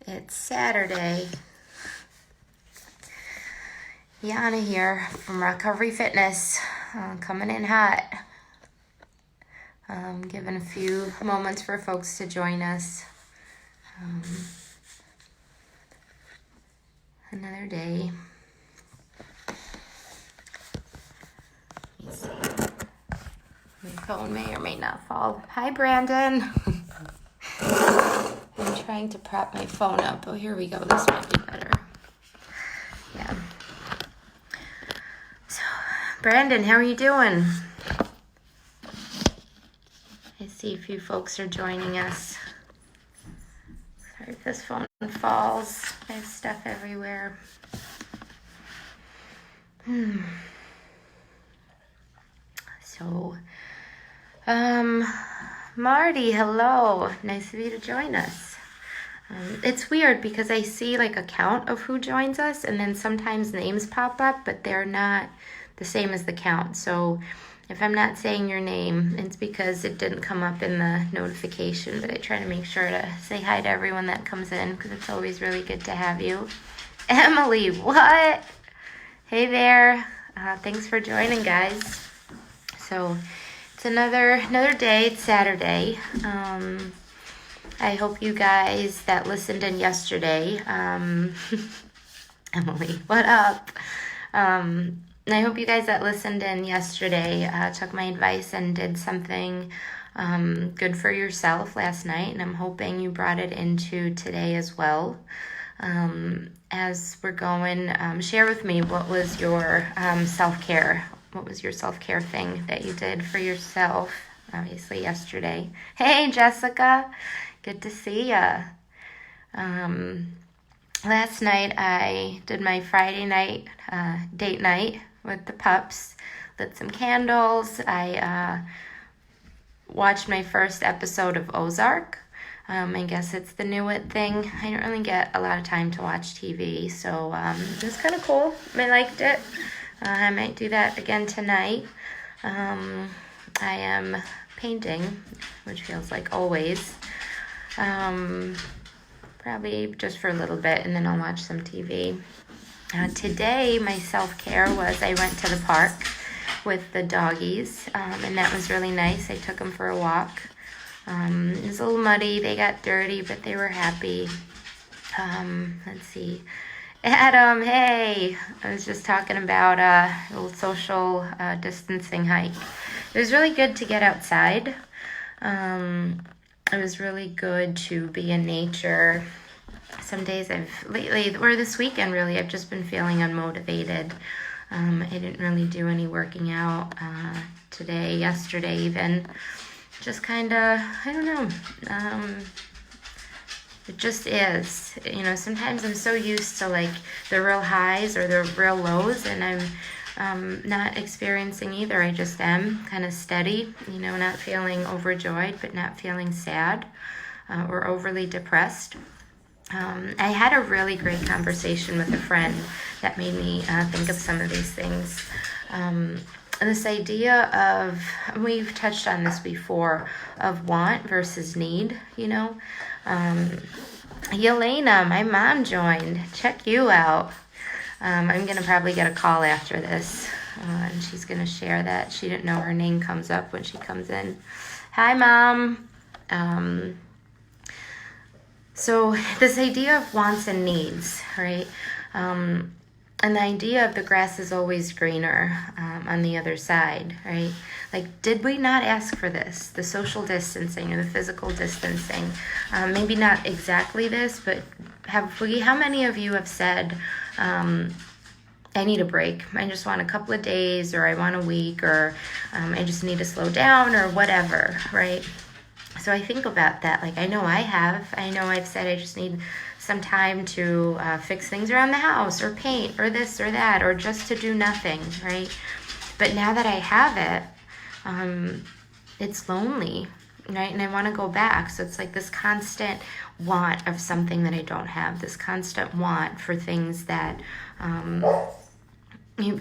It's Saturday. Yana here from ROCovery Fitness, coming in hot. Giving a few moments for folks to join us. Another day. Let me see. My phone may or may not fall. Hi, Brandon. I'm trying to prop my phone up. Oh, here we go. This might be better. Yeah. So, Brandon, how are you doing? I see a few folks are joining us. Sorry if this phone falls. I have stuff everywhere. So, Marty, hello. Nice of you to join us. It's weird because I see like a count of who joins us and then sometimes names pop up, but they're not the same as the count. So if I'm not saying your name, it's because it didn't come up in the notification, but I try to make sure to say hi to everyone that comes in because it's always really good to have you. Emily, what? Hey there. Thanks for joining, guys. So it's another day. It's Saturday. I hope you guys that listened in yesterday, Emily, what up? I hope you guys that listened in yesterday took my advice and did something good for yourself last night, and I'm hoping you brought it into today as well. As we're going, share with me what was your self-care. What was your self-care thing that you did for yourself, obviously, yesterday? Hey, Jessica. Good to see ya. Last night I did my Friday night date night with the pups, lit some candles. I watched my first episode of Ozark. I guess it's the new it thing. I don't really get a lot of time to watch TV, so it was kind of cool. I liked it. I might do that again tonight. I am painting, which feels like always. Probably just for a little bit, and then I'll watch some TV. Today, my self-care was I went to the park with the doggies, and that was really nice. I took them for a walk. It was a little muddy. They got dirty, but they were happy. Let's see. Adam, hey! I was just talking about a little social distancing hike. It was really good to get outside. It was really good to be in nature. Some days this weekend really, I've just been feeling unmotivated. I didn't really do any working out today, yesterday even. Just kind of, I don't know. It just is. You know, sometimes I'm so used to like the real highs or the real lows, and I'm not experiencing either. I just am kind of steady, you know, not feeling overjoyed, but not feeling sad or overly depressed. I had a really great conversation with a friend that made me think of some of these things. This idea of, we've touched on this before, of want versus need, you know. Yelena, my mom joined. Check you out. I'm going to probably get a call after this, and she's going to share that. She didn't know her name comes up when she comes in. Hi, Mom. So this idea of wants and needs, right? And the idea of the grass is always greener on the other side, right? Like, did we not ask for this? The social distancing or the physical distancing? Maybe not exactly this, but how many of you have said, I need a break. I just want a couple of days, or I want a week, or I just need to slow down, or whatever, right? So I think about that. Like, I know I have. I know I've said I just need some time to fix things around the house, or paint, or this or that, or just to do nothing, right? But now that I have it, it's lonely, right? And I want to go back. So it's like this constant want of something that I don't have, this constant want for things that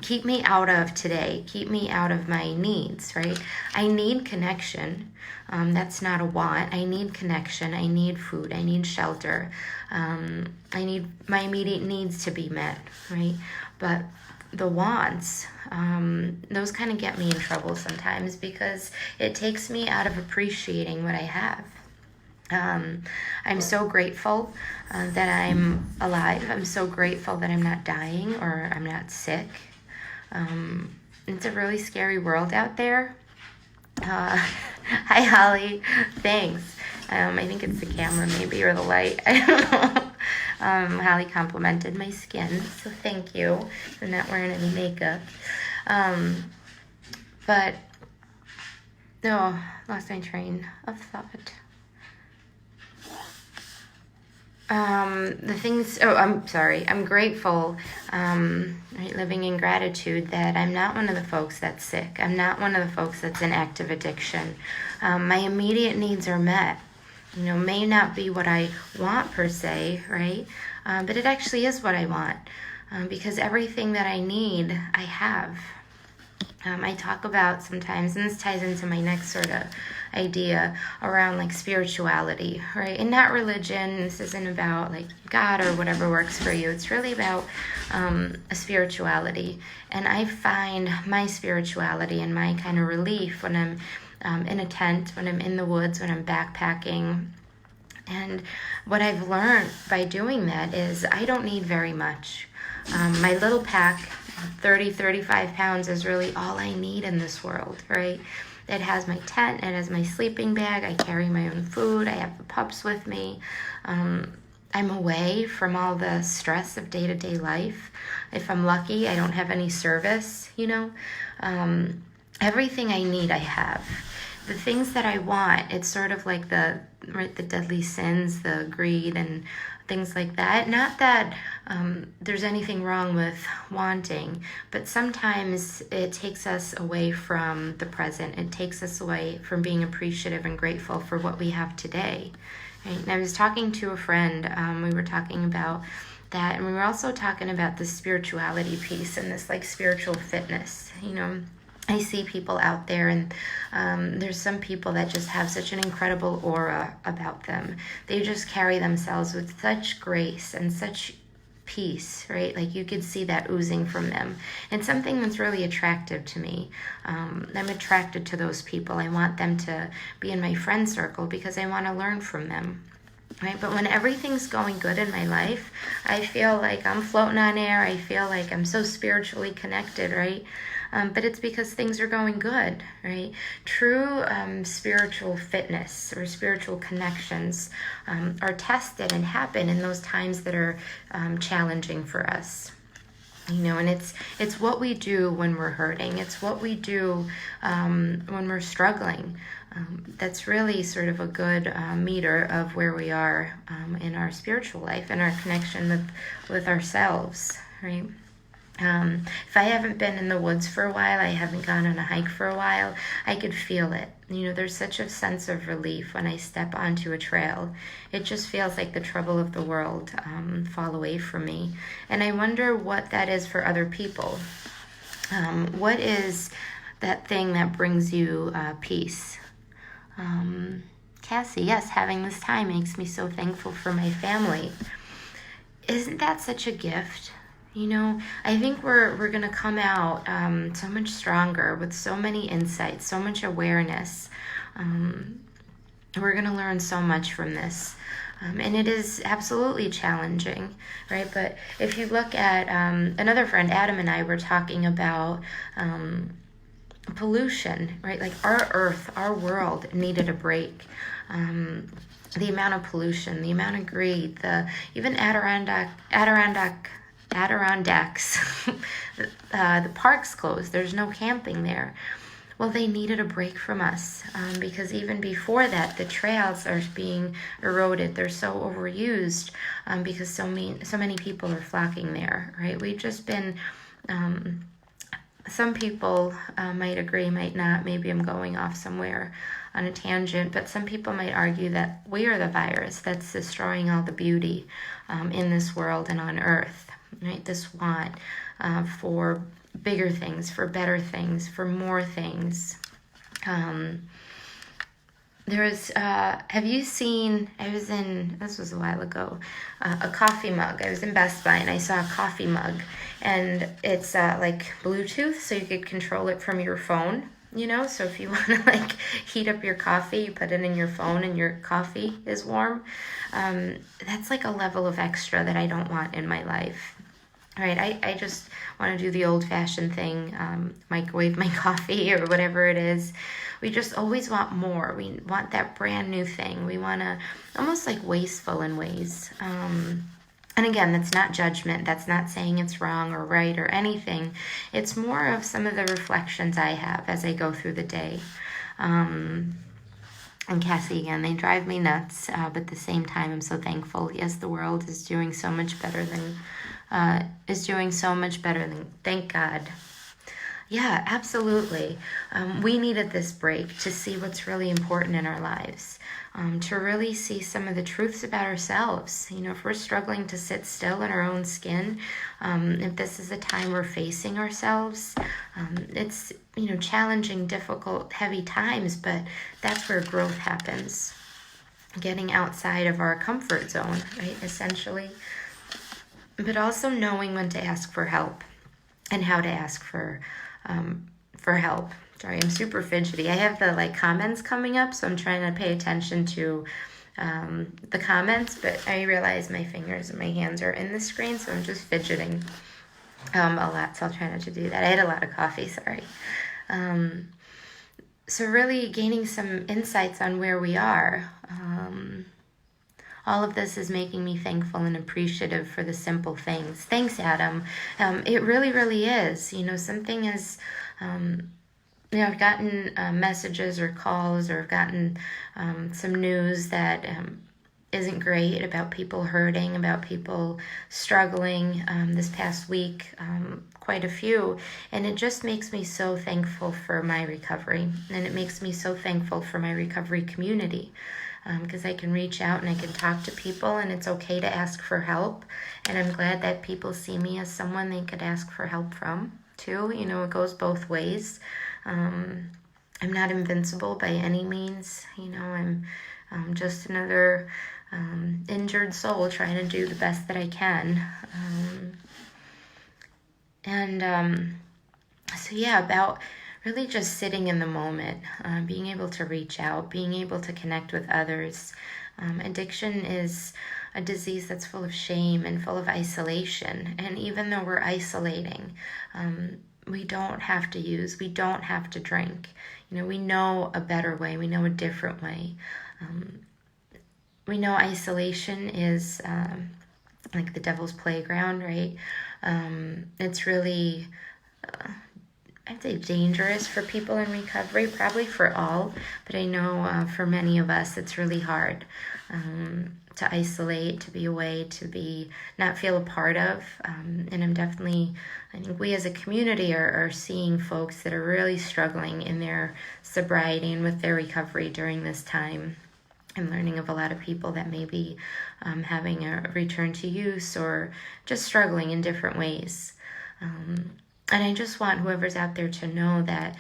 keep me out of today, keep me out of my needs, right? I need connection. That's not a want. I need connection. I need food. I need shelter. I need my immediate needs to be met, right? But the wants, those kind of get me in trouble sometimes because it takes me out of appreciating what I have. I'm so grateful that I'm alive. I'm so grateful that I'm not dying or I'm not sick. It's a really scary world out there. Hi, Holly. Thanks. I think it's the camera maybe or the light. I don't know. Holly complimented my skin, so thank you. I'm not wearing any makeup. But, no, lost my train of thought. I'm sorry, I'm grateful, right, living in gratitude that I'm not one of the folks that's sick. I'm not one of the folks that's in active addiction. My immediate needs are met. May not be what I want per se, right? But it actually is what I want, because everything that I need, I have. I talk about sometimes, and this ties into my next sort of idea around like spirituality, right? And not religion. This isn't about like God or whatever works for you. It's really about a spirituality. And I find my spirituality and my kind of relief when I'm in a tent, when I'm in the woods, when I'm backpacking. And what I've learned by doing that is I don't need very much. My little pack, 35 pounds, is really all I need in this world, right? It has my tent, it has my sleeping bag, I carry my own food, I have the pups with me. I'm away from all the stress of day-to-day life. If I'm lucky, I don't have any service, Everything I need, I have. The things that I want, it's sort of like the deadly sins, the greed and things like that. Not that there's anything wrong with wanting, but sometimes it takes us away from the present. It takes us away from being appreciative and grateful for what we have today. Right? And I was talking to a friend, we were talking about that, and we were also talking about the spirituality piece and this like spiritual fitness, I see people out there, and there's some people that just have such an incredible aura about them. They just carry themselves with such grace and such peace, right? Like you could see that oozing from them. It's something that's really attractive to me. I'm attracted to those people. I want them to be in my friend circle because I want to learn from them. Right? But when everything's going good in my life, I feel like I'm floating on air. I feel like I'm so spiritually connected, right? But it's because things are going good, right? True spiritual fitness or spiritual connections are tested and happen in those times that are challenging for us. And it's what we do when we're hurting. It's what we do when we're struggling. That's really sort of a good meter of where we are in our spiritual life and our connection with ourselves, right? If I haven't been in the woods for a while, I haven't gone on a hike for a while, I could feel it. There's such a sense of relief when I step onto a trail. It just feels like the trouble of the world fall away from me. And I wonder what that is for other people. What is that thing that brings you peace? Cassie, yes, having this time makes me so thankful for my family. Isn't that such a gift? I think we're going to come out so much stronger with so many insights, so much awareness. We're going to learn so much from this. And it is absolutely challenging, right? But if you look at another friend, Adam and I were talking about pollution, right? Like our earth, our world needed a break. The amount of pollution, the amount of greed, even Adirondacks, the park's closed. There's no camping there. Well, they needed a break from us because even before that, the trails are being eroded. They're so overused because so many people are flocking there, right? We've just been, some people might agree, might not. Maybe I'm going off somewhere on a tangent, but some people might argue that we are the virus that's destroying all the beauty in this world and on Earth. Right, this want for bigger things, for better things, for more things. Have you seen, this was a while ago, a coffee mug. I was in Best Buy and I saw a coffee mug, and it's like Bluetooth, so you could control it from your phone, so if you want to like heat up your coffee, you put it in your phone and your coffee is warm. That's like a level of extra that I don't want in my life. Right, I just want to do the old-fashioned thing, microwave my coffee or whatever it is. We just always want more. We want that brand new thing. We want to, almost like wasteful in ways. And again, that's not judgment. That's not saying it's wrong or right or anything. It's more of some of the reflections I have as I go through the day. And Cassie, again, they drive me nuts. But at the same time, I'm so thankful. Yes, the world is doing so much better than... thank God. Yeah, absolutely. We needed this break to see what's really important in our lives, to really see some of the truths about ourselves. If we're struggling to sit still in our own skin, if this is a time we're facing ourselves, it's, challenging, difficult, heavy times, but that's where growth happens. Getting outside of our comfort zone, right, essentially. But also knowing when to ask for help and how to ask for help. Sorry, I'm super fidgety. I have the comments coming up, so I'm trying to pay attention to the comments, but I realize my fingers and my hands are in the screen, so I'm just fidgeting a lot, so I'll try not to do that. I had a lot of coffee, sorry. So really gaining some insights on where we are. All of this is making me thankful and appreciative for the simple things. Thanks, Adam. It really, really is. Something is, I've gotten messages or calls, or I've gotten some news that isn't great about people hurting, about people struggling this past week, quite a few. And it just makes me so thankful for my recovery. And it makes me so thankful for my recovery community. Because I can reach out and I can talk to people, and it's okay to ask for help. And I'm glad that people see me as someone they could ask for help from, too. It goes both ways. I'm not invincible by any means. I'm just another injured soul trying to do the best that I can. So yeah, about... really just sitting in the moment, being able to reach out, being able to connect with others. Addiction is a disease that's full of shame and full of isolation. And even though we're isolating, we don't have to use, we don't have to drink. We know a better way, we know a different way. We know isolation is like the devil's playground, right? It's really... I'd say dangerous for people in recovery, probably for all, but I know for many of us it's really hard to isolate, to be away, to not feel a part of. And I think we as a community are seeing folks that are really struggling in their sobriety and with their recovery during this time. I'm learning of a lot of people that may be having a return to use or just struggling in different ways. And I just want whoever's out there to know that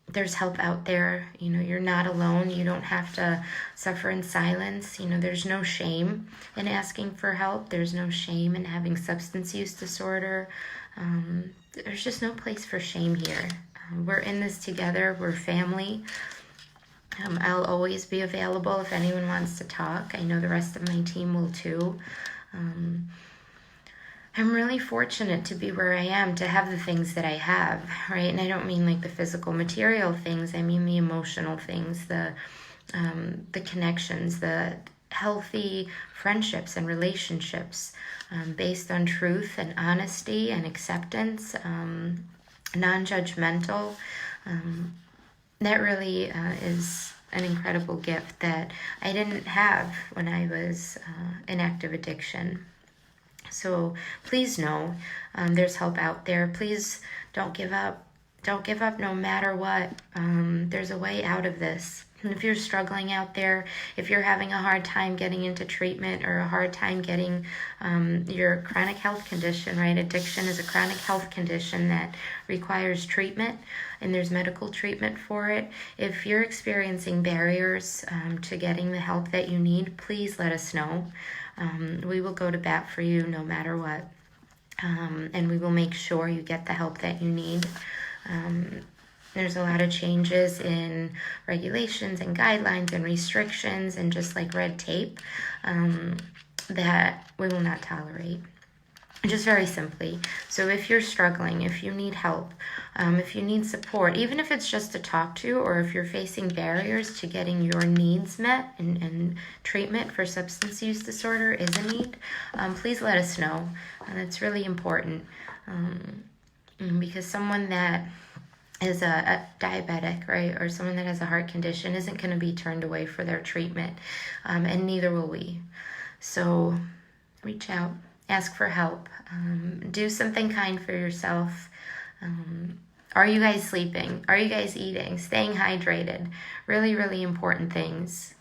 there's help out there. You're not alone. You don't have to suffer in silence. There's no shame in asking for help. There's no shame in having substance use disorder. There's just no place for shame here. We're in this together. We're family. I'll always be available if anyone wants to talk. I know the rest of my team will too. I'm really fortunate to be where I am, to have the things that I have, right? And I don't mean like the physical material things. I mean the emotional things, the connections, the healthy friendships and relationships based on truth and honesty and acceptance, non-judgmental. That really is an incredible gift that I didn't have when I was in active addiction. So please know there's help out there. Please don't give up. Don't give up no matter what. There's a way out of this. And if you're struggling out there, if you're having a hard time getting into treatment or a hard time getting your chronic health condition, right? Addiction is a chronic health condition that requires treatment, and there's medical treatment for it. If you're experiencing barriers to getting the help that you need, please let us know. We will go to bat for you no matter what. And we will make sure you get the help that you need. There's a lot of changes in regulations and guidelines and restrictions and just like red tape that we will not tolerate. Just very simply. So if you're struggling, if you need help, if you need support, even if it's just to talk to, or if you're facing barriers to getting your needs met and treatment for substance use disorder is a need, please let us know. That's really important because someone that is a diabetic, right, or someone that has a heart condition isn't going to be turned away for their treatment, and neither will we. So reach out, ask for help, do something kind for yourself. Are you guys sleeping? Are you guys eating? Staying hydrated? Really, really important things.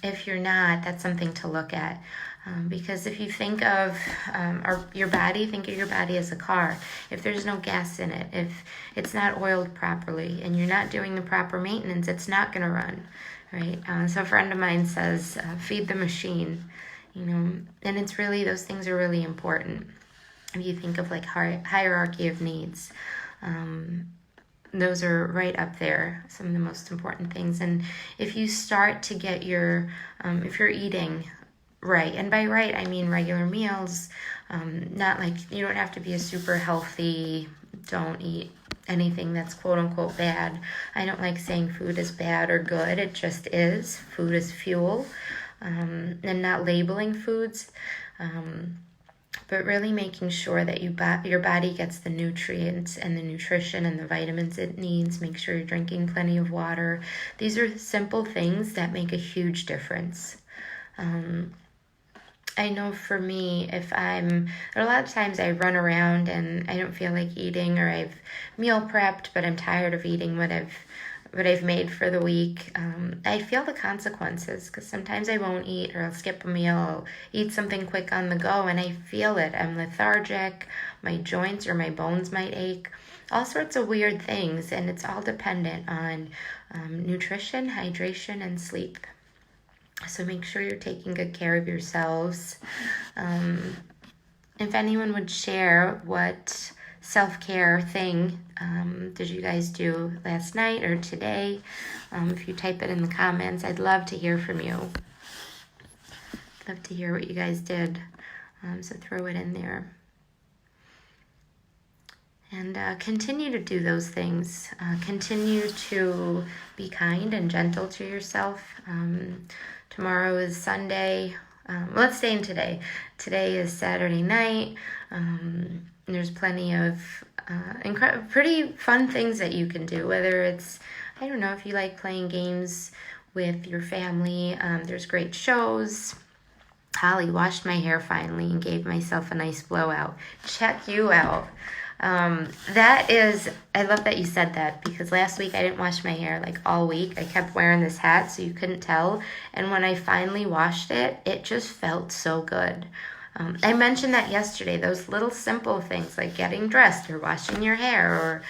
If you're not, that's something to look at. Because if you think of your body, think of your body as a car. If there's no gas in it, if it's not oiled properly, and you're not doing the proper maintenance, it's not going to run, right? So a friend of mine says, feed the machine, and it's really, those things are really important. If you think of like hierarchy of needs, those are right up there, some of the most important things. And if you start to get if you're eating right, and by right I mean regular meals, not like, you don't have to be a super healthy, don't eat anything that's quote unquote bad. I don't like saying food is bad or good, it just is. Food is fuel, and not labeling foods, but really making sure that your body gets the nutrients and the nutrition and the vitamins it needs. Make sure you're drinking plenty of water. These are simple things that make a huge difference. I know for me, there are a lot of times I run around and I don't feel like eating, or I've meal prepped, but I'm tired of eating what I've made for the week. I feel the consequences, because sometimes I won't eat, or I'll skip a meal, I'll eat something quick on the go, and I feel it. I'm lethargic, my joints or my bones might ache, all sorts of weird things, and it's all dependent on nutrition, hydration, and sleep. So make sure you're taking good care of yourselves. If anyone would share what self-care thing did you guys do last night or today, if you type it in the comments, I'd love to hear from you. Love to hear what you guys did, so throw it in there. And continue to do those things. Continue to be kind and gentle to yourself. Tomorrow is Sunday. Let's stay in today. Today is Saturday night. There's plenty of pretty fun things that you can do, whether it's, I don't know, if you like playing games with your family. There's great shows. Holly washed my hair finally and gave myself a nice blowout. Check you out. I love that you said that, because last week I didn't wash my hair like all week. I kept wearing this hat so you couldn't tell. And when I finally washed it, it just felt so good. I mentioned that yesterday, those little simple things like getting dressed or washing your hair or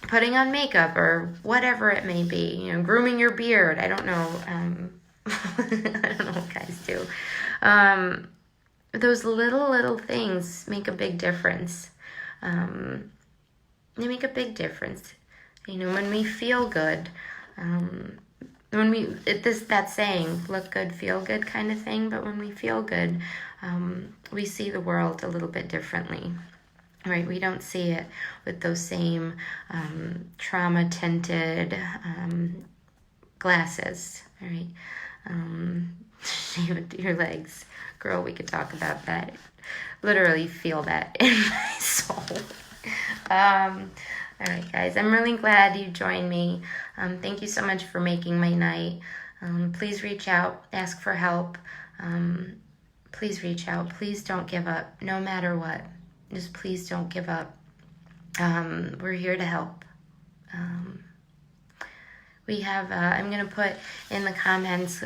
putting on makeup or whatever it may be, grooming your beard. I don't know. I don't know what guys do. Those little things make a big difference. They make a big difference. When we feel good, that saying, look good, feel good kind of thing, but when we feel good, we see the world a little bit differently, right? We don't see it with those same trauma-tinted glasses, right? Shave your legs. Girl, we could talk about that. Literally feel that in my soul. All right, guys, I'm really glad you joined me. Thank you so much for making my night. Please reach out, ask for help. Please reach out. Please don't give up, no matter what. Just please don't give up. we're here to help. We have, I'm going to put in the comments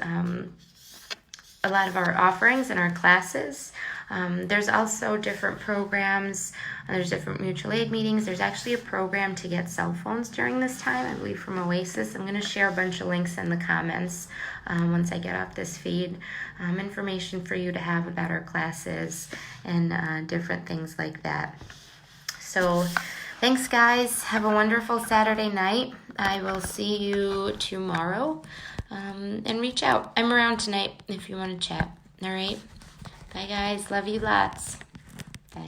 a lot of our offerings and our classes. There's also different programs. There's different mutual aid meetings. There's actually a program to get cell phones during this time, I believe from Oasis. I'm going to share a bunch of links in the comments once I get off this feed. Information for you to have about our classes and different things like that. So thanks, guys. Have a wonderful Saturday night. I will see you tomorrow. And reach out. I'm around tonight if you want to chat. All right? Bye, guys. Love you lots. Bye.